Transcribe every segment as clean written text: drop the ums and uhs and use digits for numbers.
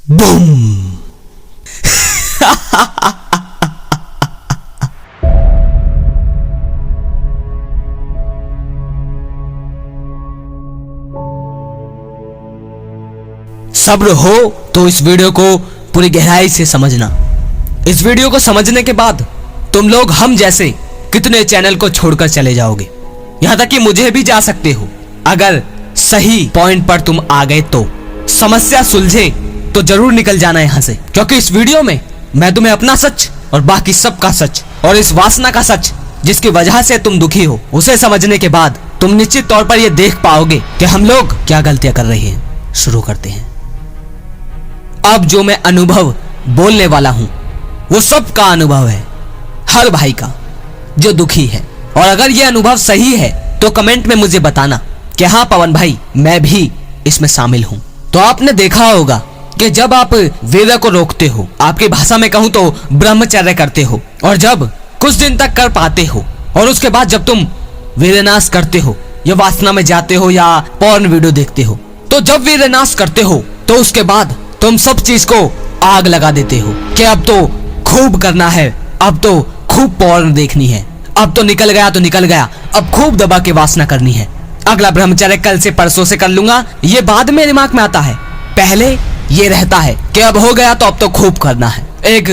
Boom. सब्र हो तो इस वीडियो को पूरी गहराई से समझना। इस वीडियो को समझने के बाद तुम लोग हम जैसे कितने चैनल को छोड़कर चले जाओगे, यहां तक कि मुझे भी जा सकते हो। अगर सही पॉइंट पर तुम आ गए तो समस्या सुलझे तो जरूर निकल जाना यहां से, क्योंकि इस वीडियो में मैं तुम्हें अपना सच और बाकी सबका सच और इस वासना का सच जिसकी वजह से तुम दुखी हो उसे समझने के बाद तुम निश्चित तौर पर यह देख पाओगे कि हम लोग क्या गलतियां कर रहे हैं। शुरू करते हैं। अब जो मैं अनुभव बोलने वाला हूं वो सबका अनुभव है, हर भाई का जो दुखी है। और अगर यह अनुभव सही है तो कमेंट में मुझे बताना कि हाँ पवन भाई मैं भी इसमें शामिल हूं। तो आपने देखा होगा कि जब आप वीर्य को रोकते हो, आपकी भाषा में कहूं तो ब्रह्मचर्य करते हो, और जब कुछ दिन तक कर पाते हो और उसके बाद जब तुम वीर्यनाश करते हो या वासना में जाते हो या पॉर्न वीडियो देखते हो, तो जब वीर्यनाश करते हो तो उसके बाद तुम सब चीज को आग लगा देते हो कि अब तो खूब करना है, अब तो खूब पॉर्न देखनी है, अब तो निकल गया तो निकल गया, अब खूब दबा के वासना करनी है, अगला ब्रह्मचर्य कल से परसों से कर लूंगा। ये बाद में दिमाग में आता है, पहले ये रहता है कि अब हो गया तो अब तो खूब करना है। एक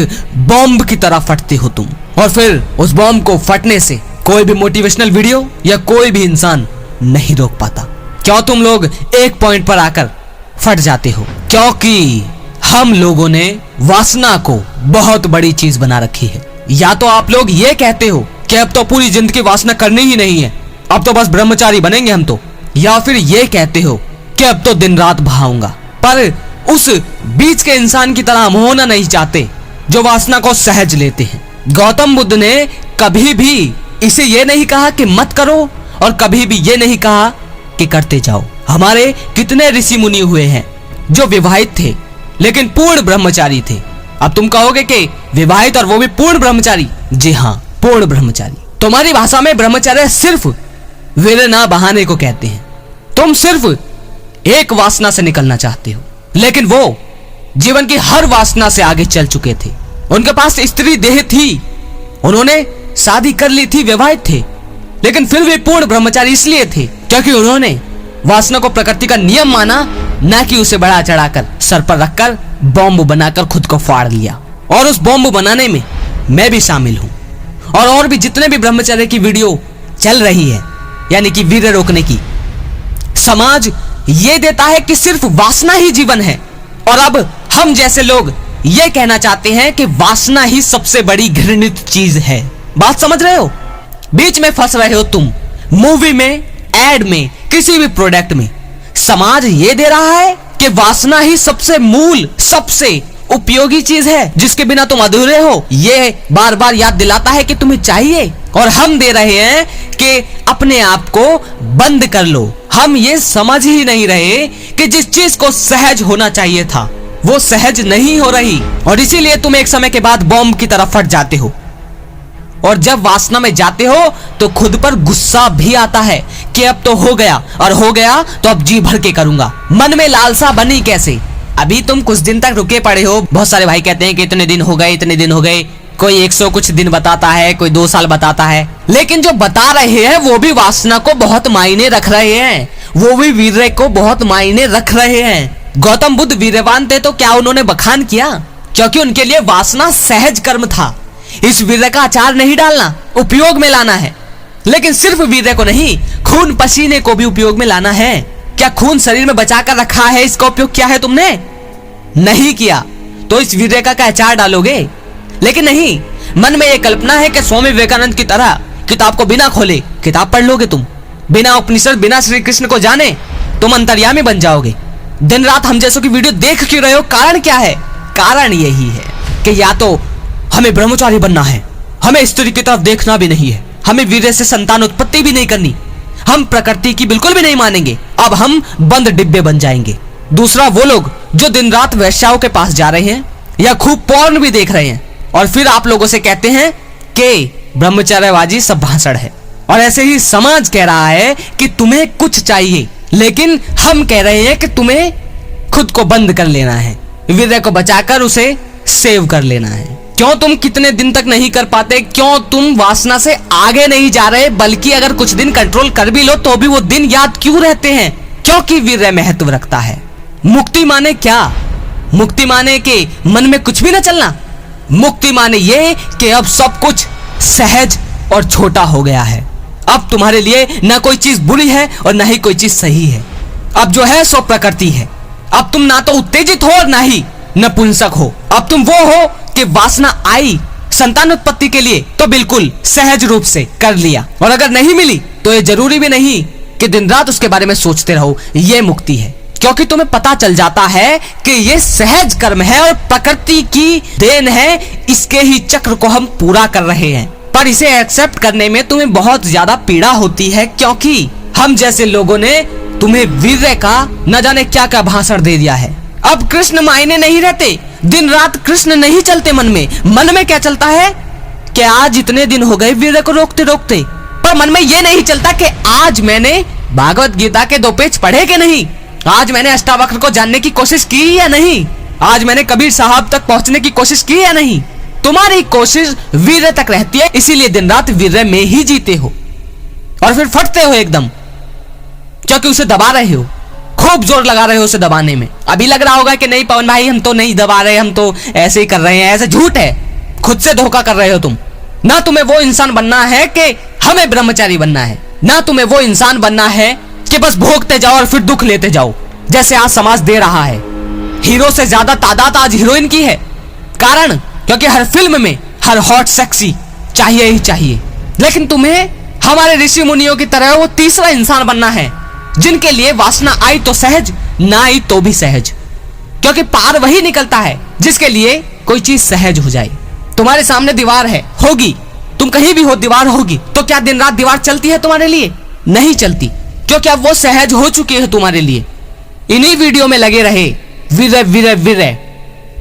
बॉम्ब की तरह फटते हो तुम, और फिर उस बॉम्ब को फटने से कोई भी मोटिवेशनल वीडियो या कोई भी इंसान नहीं रोक पाता। क्यों तुम लोग एक पॉइंट पर आकर फट जाते हो? क्योंकि हम लोगों ने वासना को बहुत बड़ी चीज बना रखी है। या तो आप लोग ये कहते हो कि अब तो पूरी जिंदगी वासना करनी ही नहीं है, अब तो बस ब्रह्मचारी बनेंगे हम तो, या फिर ये कहते हो कि अब तो दिन रात बहाऊंगा। पर उस बीच के इंसान की तरह हम होना नहीं चाहते जो वासना को सहज लेते हैं। गौतम बुद्ध ने कभी भी इसे ये नहीं कहा कि मत करो और कभी भी ये नहीं कहा कि करते जाओ। हमारे कितने ऋषि मुनि हुए हैं जो विवाहित थे लेकिन पूर्ण ब्रह्मचारी थे। अब तुम कहोगे कि विवाहित और वो भी पूर्ण ब्रह्मचारी? जी हाँ, पूर्ण ब्रह्मचारी। तुम्हारी भाषा में ब्रह्मचर्य सिर्फ वीर्य ना बहाने को कहते हैं। तुम सिर्फ एक वासना से निकलना चाहते हो, लेकिन वो जीवन की हर वासना से आगे चल चुके थे। उनके पास स्त्री देह थी, उन्होंने शादी कर ली थी, विवाहित थे, लेकिन फिर भी पूर्ण ब्रह्मचारी इसलिए थे क्योंकि उन्होंने वासना को प्रकृति का नियम माना, न कि उसे बढ़ा चढ़ाकर सर पर रखकर बॉम्ब बनाकर खुद को फाड़ लिया। और उस बॉम्ब बनाने में मैं भी शामिल हूं, और भी जितने भी ब्रह्मचर्य की वीडियो चल रही है, यानी कि वीर्य रोकने की। समाज ये देता है कि सिर्फ वासना ही जीवन है, और अब हम जैसे लोग ये कहना चाहते हैं कि वासना ही सबसे बड़ी घृणित चीज है। बात समझ रहे हो? बीच में फंस रहे हो तुम। मूवी में, एड में, किसी भी प्रोडक्ट में समाज ये दे रहा है कि वासना ही सबसे मूल, सबसे उपयोगी चीज है, जिसके बिना तुम अधूरे हो। ये बार बार याद दिलाता है कि तुम्हें चाहिए, और हम दे रहे हैं कि अपने आप को बंद कर लो। हम ये समझ ही नहीं रहे कि जिस चीज को सहज होना चाहिए था वो सहज नहीं हो रही, और इसीलिए तुम एक समय के बाद बॉम्ब की तरफ फट जाते हो। और जब वासना में जाते हो तो खुद पर गुस्सा भी आता है कि अब तो हो गया, और हो गया तो अब जी भर के करूंगा। मन में लालसा बनी कैसे? अभी तुम कुछ दिन तक रुके पड़े हो। बहुत सारे भाई कहते हैं कि इतने दिन हो गए, इतने दिन हो गए। कोई 100 कुछ दिन बताता है, कोई 2 साल बताता है, लेकिन जो बता रहे हैं वो भी वासना को बहुत मायने रख रहे हैं, वो भी वीर्य को बहुत मायने रख रहे हैं। गौतम बुद्ध वीर्यवान थे तो क्या उन्होंने बखान किया? क्योंकि उनके लिए वासना सहज कर्म था। इस वीर्य का अचार नहीं डालना, उपयोग में लाना है। लेकिन सिर्फ वीर्य को नहीं, खून पसीने को भी उपयोग में लाना है। क्या खून शरीर में बचा कर रखा है, इसका उपयोग किया है तुमने? नहीं किया, तो इस वीर्य का क्या अचार डालोगे? लेकिन नहीं, मन में यह कल्पना है कि स्वामी विवेकानंद की तरह किताब को बिना खोले किताब पढ़ लोगे तुम, बिना उपनिषद, बिना श्री कृष्ण को जाने तुम अंतर्यामी बन जाओगे। दिन रात हम जैसों की वीडियो देख क्यों रहे हो? कारण क्या है? कारण यही है कि या तो हमें ब्रह्मचारी बनना है, हमें स्त्री की तरफ देखना भी नहीं है, हमें वीर्य से संतान उत्पत्ति भी नहीं करनी, हम प्रकृति की बिल्कुल भी नहीं मानेंगे, अब हम बंद डिब्बे बन जाएंगे। दूसरा, वो लोग जो दिन रात वेश्याओं के पास जा रहे हैं या खूब पॉर्न भी देख रहे हैं, और फिर आप लोगों से कहते हैं कि ब्रह्मचर्यवाजी सब भाषण है। और ऐसे ही समाज कह रहा है कि तुम्हें कुछ चाहिए, लेकिन हम कह रहे हैं कि तुम्हें खुद को बंद कर लेना है। वीर्य को बचाकर उसे सेव कर लेना है। क्यों तुम कितने दिन तक नहीं कर पाते? क्यों तुम वासना से आगे नहीं जा रहे? बल्कि अगर कुछ दिन कंट्रोल कर भी लो तो भी वो दिन याद क्यों रहते हैं? क्योंकि वीर्य महत्व रखता है। मुक्ति माने क्या? मुक्ति माने कि मन में कुछ भी ना चलना। मुक्ति माने ये कि अब सब कुछ सहज और छोटा हो गया है। अब तुम्हारे लिए ना कोई चीज बुरी है और ना ही कोई चीज सही है। अब जो है सो प्रकृति है। अब तुम ना तो उत्तेजित हो और ना ही नपुंसक हो। अब तुम वो हो कि वासना आई संतान उत्पत्ति के लिए तो बिल्कुल सहज रूप से कर लिया, और अगर नहीं मिली तो ये जरूरी भी नहीं कि दिन रात उसके बारे में सोचते रहो। ये मुक्ति है, क्योंकि तुम्हें पता चल जाता है कि ये सहज कर्म है और प्रकृति की देन है। इसके ही चक्र को हम पूरा कर रहे हैं, पर इसे एक्सेप्ट करने में तुम्हें बहुत ज्यादा पीड़ा होती है, क्योंकि हम जैसे लोगों ने तुम्हें वीर्य का न जाने क्या क्या भाषण दे दिया है। अब कृष्ण मायने नहीं रहते, दिन रात कृष्ण नहीं चलते मन में क्या चलता है कि आज इतने दिन हो गए वीर्य को रोकते रोकते, पर मन में ये नहीं चलता कि आज मैंने भागवत गीता के 2 पेज पढ़े कि नहीं, आज मैंने अष्टावक्र को जानने की कोशिश की या नहीं, आज मैंने कबीर साहब तक पहुंचने की कोशिश की या नहीं। तुम्हारी कोशिश वीर्य तक रहती है, इसीलिए दिन रात वीर्य में ही जीते हो और फिर फटते हो एकदम, क्योंकि उसे दबा रहे हो, खूब जोर लगा रहे हो उसे दबाने में। अभी लग रहा होगा कि नहीं पवन भाई हम तो नहीं दबा रहे, हम तो ऐसे ही कर रहे हैं। ऐसे झूठ है, खुद से धोखा कर रहे हो तुम। ना तुम्हें वो इंसान बनना है कि हमें ब्रह्मचारी बनना है, ना तुम्हें वो इंसान बनना है कि बस भोगते जाओ और फिर दुख लेते जाओ, जैसे आज समाज दे रहा है। हीरो से ज्यादा तादाद आज हीरोइन की है। कारण क्योंकि हर फिल्म में हर हॉट सेक्सी चाहिए ही चाहिए। लेकिन तुम्हें हमारे ऋषि मुनियों की तरह वो तीसरा इंसान बनना है, जिनके लिए वासना आई तो सहज, ना आई तो भी सहज, क्योंकि पार वही निकलता है जिसके लिए कोई चीज सहज हो जाए। तुम्हारे सामने दीवार है, होगी, तुम कहीं भी हो दीवार होगी, तो क्या दिन रात दीवार चलती है तुम्हारे लिए? नहीं चलती, क्योंकि अब वो सहज हो चुकी है तुम्हारे लिए। इन्हीं वीडियो में लगे रहे, वीर्य वीर्य वीर्य।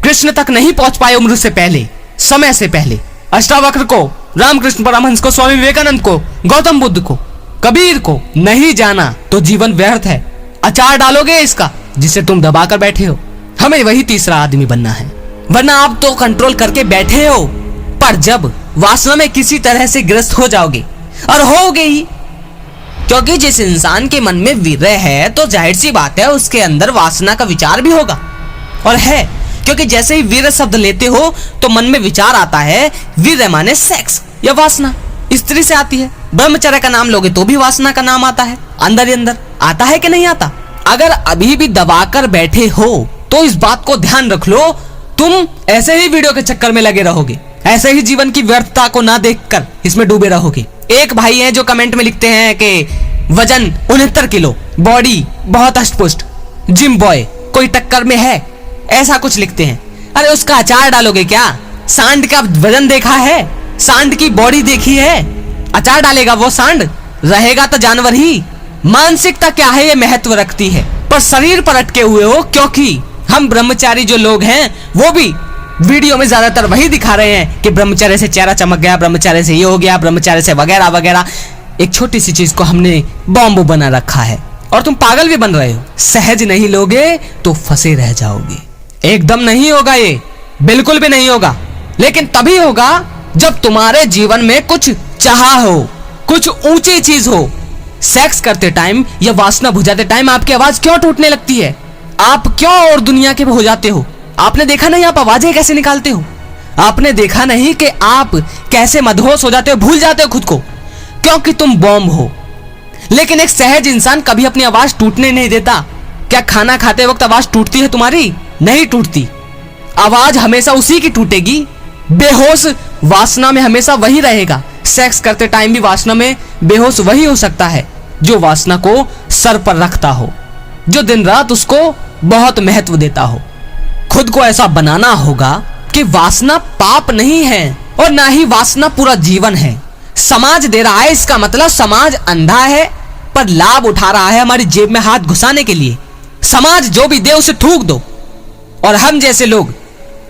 कृष्ण तक नहीं पहुंच पाए उम्र से पहले, समय से पहले। अष्टावक्र को, रामकृष्ण परमहंस को, स्वामी विवेकानंद को, गौतम बुद्ध को, कबीर को नहीं जाना तो जीवन व्यर्थ है। अचार डालोगे इसका जिसे तुम दबाकर बैठे हो। हमें वही तीसरा आदमी बनना है, वरना आप तो कंट्रोल करके बैठे हो, पर जब वासना में किसी तरह से ग्रस्त हो जाओगे, और होगे ही, क्योंकि जिस इंसान के मन में वीर्य है तो जाहिर सी बात है उसके अंदर वासना का विचार भी होगा, और है, क्योंकि जैसे ही वीर्य शब्द लेते हो तो मन में विचार आता है। वीर्य माने सेक्स या वासना, स्त्री से आती है। ब्रह्मचर्य का नाम लोगे तो भी वासना का नाम आता है, अंदर ही अंदर आता है कि नहीं आता। अगर अभी भी दबाकर बैठे हो तो इस बात को ध्यान रख लो, तुम ऐसे ही वीडियो के चक्कर में लगे रहोगे, ऐसे ही जीवन की व्यर्थता को ना देखकर इसमें डूबे रहोगे। एक भाई हैं जो कमेंट में लिखते हैं कि वजन 69 किलो, बॉडी बहुत अष्टपुष्ट, जिम बॉय, कोई टक्कर में है, ऐसा कुछ लिखते हैं। अरे उसका अचार डालोगे क्या? सांड का वजन देखा है? सांड की बॉडी देखी है? अचार डालेगा वो सांड? रहेगा तो जानवर ही। मानसिकता क्या है ये महत्व रखती है, पर शरीर पर अटके हुए हो, क्योंकि हम ब्रह्मचारी जो लोग हैं वो भी वीडियो में ज्यादातर वही दिखा रहे हैं कि ब्रह्मचर्य से चेहरा चमक गया, ब्रह्मचर्य से ये हो गया, ब्रह्मचर्य से वगैरह वगैरह। एक छोटी सी चीज को हमने बॉम्ब बना रखा है और तुम पागल भी बन रहे हो। सहज नहीं लोगे तो फंसे रह जाओगे। एकदम नहीं होगा ये, बिल्कुल भी नहीं होगा, लेकिन तभी होगा जब तुम्हारे जीवन में कुछ चाह हो, कुछ ऊंची चीज हो। सेक्स करते टाइम या वासना बुझाते टाइम आपकी आवाज क्यों टूटने लगती है? आप क्यों और दुनिया के हो जाते हो? आपने देखा नहीं आप आवाजें कैसे निकालते हो? आपने देखा नहीं कि आप कैसे मदहोश हो जाते हो, भूल जाते हो खुद को, क्योंकि तुम बॉम्ब हो। लेकिन एक सहज इंसान कभी अपनी आवाज टूटने नहीं देता। क्या खाना खाते वक्त आवाज टूटती है तुम्हारी? नहीं टूटती। आवाज हमेशा उसी की टूटेगी। बेहोश वासना में हमेशा वही रहेगा। सेक्स करते टाइम भी वासना में बेहोश वही हो सकता है जो वासना को सर पर रखता हो, जो दिन रात उसको बहुत महत्व देता हो। खुद को ऐसा बनाना होगा कि वासना पाप नहीं है और ना ही वासना पूरा जीवन है। समाज दे रहा है, इसका मतलब समाज अंधा है पर लाभ उठा रहा है हमारी जेब में हाथ घुसाने के लिए। समाज जो भी दे उसे थूक दो, और हम जैसे लोग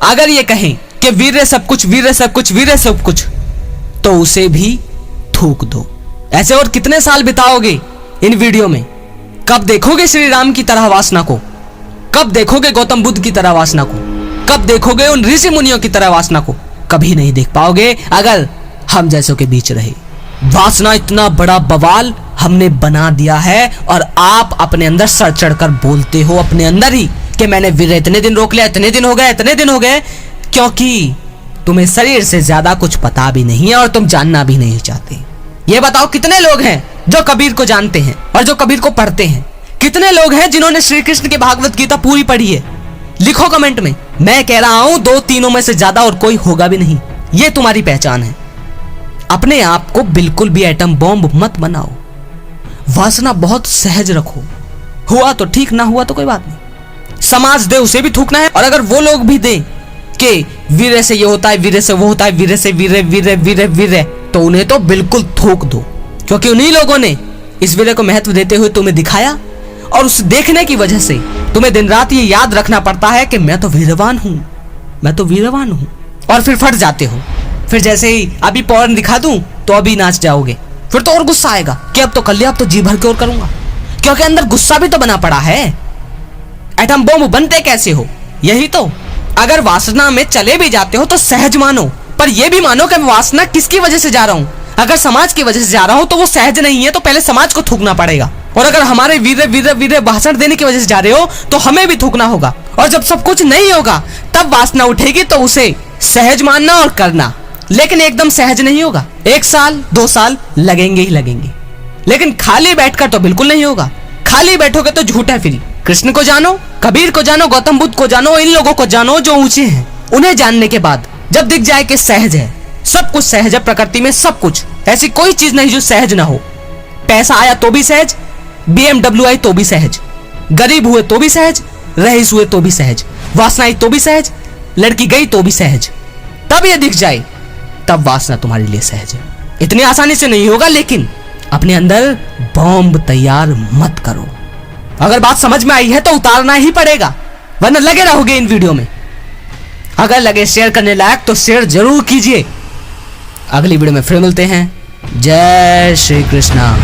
अगर ये कहें कि वीर्य सब कुछ, वीर्य सब कुछ, वीर्य सब कुछ, तो उसे भी थूक दो। ऐसे और कितने साल बिताओगे इन वीडियो में? कब देखोगे श्री राम की तरह वासना को? कब देखोगे गौतम बुद्ध की तरह वासना को? कब देखोगे उन ऋषि मुनियों की तरह वासना को? कभी नहीं देख पाओगे अगर हम जैसों के बीच रहे। वासना इतना बड़ा बवाल हमने बना दिया है और आप अपने अंदर सर चढ़कर बोलते हो अपने अंदर ही कि मैंने वीर्य इतने दिन रोक लिया, इतने दिन हो गए, इतने दिन हो गए, क्योंकि तुम्हें शरीर से ज्यादा कुछ पता भी नहीं है और तुम जानना भी नहीं चाहते। ये बताओ कितने लोग हैं जो कबीर को जानते हैं और जो कबीर को पढ़ते हैं? कितने लोग हैं जिन्होंने श्री कृष्ण की भागवत गीता पूरी पढ़ी है? लिखो कमेंट में। मैं कह रहा हूं 2-3 में से ज्यादा और कोई होगा भी नहीं। ये तुम्हारी पहचान है। अपने आप को बिल्कुल भी एटम बॉम्ब मत बनाओ। वासना बहुत सहज रखो। हुआ तो ठीक, ना हुआ तो कोई बात नहीं। समाज दे उसे भी थूकना है, और अगर वो लोग भी दे कि वीर्य से ये होता है, वीर्य से वो होता है, वीर्य से वीर्य वीर्य वीर्य वीर्य, तो उन्हें तो बिल्कुल थूक दो, क्योंकि उन्हीं लोगों ने इस वीर्य को महत्व देते हुए तुम्हें दिखाया। और उस देखने की वजह से तुम्हें दिन रात ये याद रखना पड़ता है कि मैं तो वीरवान हूं, मैं तो वीरवान हूं, और फिर फट जाते हो। फिर जैसे ही अभी पॉर्न दिखा दूं तो अभी नाच जाओगे। फिर तो और गुस्सा आएगा कि अब तो कर लिया, अब तो जी भर के और करूंगा, क्योंकि अंदर गुस्सा भी तो बना पड़ा है। एटम बम बनते कैसे हो? यही तो। अगर वासना में चले भी जाते हो तो सहज मानो, पर यह भी मानो कि वासना किसकी वजह से जा रहा हूं। अगर समाज की वजह से जा रहा हूं तो वो सहज नहीं है, तो पहले समाज को थूकना पड़ेगा। और अगर हमारे वीर्य वीर्य वीर्य भाषण देने की वजह से जा रहे हो तो हमें भी थूकना होगा। और जब सब कुछ नहीं होगा तब वासना उठेगी, तो उसे सहज मानना और करना, लेकिन एकदम सहज नहीं होगा। 1 साल 2 साल लगेंगे ही लगेंगे, लेकिन खाली बैठकर तो बिल्कुल नहीं होगा। खाली बैठोगे तो झूठ है फिर। कृष्ण को जानो, कबीर को जानो, गौतम बुद्ध को जानो, इन लोगों को जानो जो ऊंचे हैं। उन्हें जानने के बाद जब दिख जाए कि सहज है, सब कुछ सहज है प्रकृति में, सब कुछ, ऐसी कोई चीज नहीं जो सहज ना हो। पैसा आया तो भी सहज, BMW आई तो भी सहज, गरीब हुए तो भी सहज, रईस हुए तो भी सहज, वासना आई तो भी सहज, लड़की गई तो भी सहज। तब ये दिख जाए तब वासना तुम्हारे लिए सहज है। इतनी आसानी से नहीं होगा, लेकिन अपने अंदर बॉम्ब तैयार मत करो। अगर बात समझ में आई है तो उतारना ही पड़ेगा, वरना लगे रहोगे इन वीडियो में। अगर लगे शेयर करने लायक तो शेयर जरूर कीजिए। अगली वीडियो में फिर मिलते हैं। जय श्री कृष्णा।